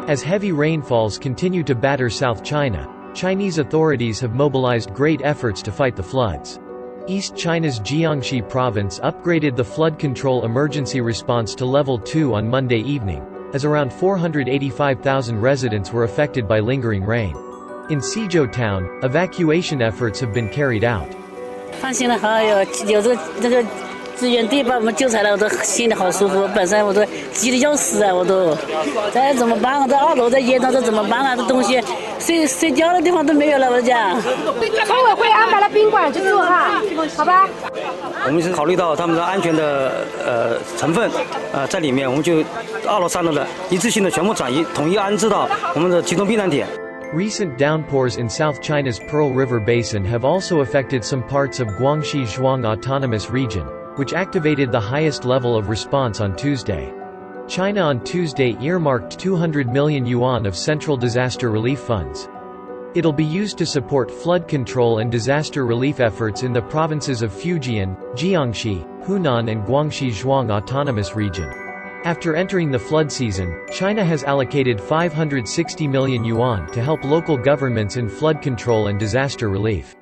As heavy rainfalls continue to batter South China, Chinese authorities have mobilized great efforts to fight the floods. East China's Jiangxi province upgraded the flood control emergency response to level 2 on Monday evening, as around 485,000 residents were affected by lingering rain. In Suzhou town, evacuation efforts have been carried out. 放心了，好，有这个志愿队把我们救出来了，我都心里好舒服。本身我都急得要死啊，我都，这怎么办啊？这2楼在烟囱，这怎么办啊？这东西睡觉的地方都没有了，我讲。村委会安排了宾馆去住哈，好吧？我们是考虑到他们的安全的成分在里面，我们就2楼、3楼的一次性的全部转移，统一安置到我们的集中避难点。 Recent downpours in South China's Pearl River Basin have also affected some parts of Guangxi Zhuang Autonomous Region, which activated the highest level of response on Tuesday. China on Tuesday earmarked 200 million yuan of central disaster relief funds. It'll be used to support flood control and disaster relief efforts in the provinces of Fujian, Jiangxi, Hunan and Guangxi Zhuang Autonomous Region. After entering the flood season, China has allocated 560 million yuan to help local governments in flood control and disaster relief.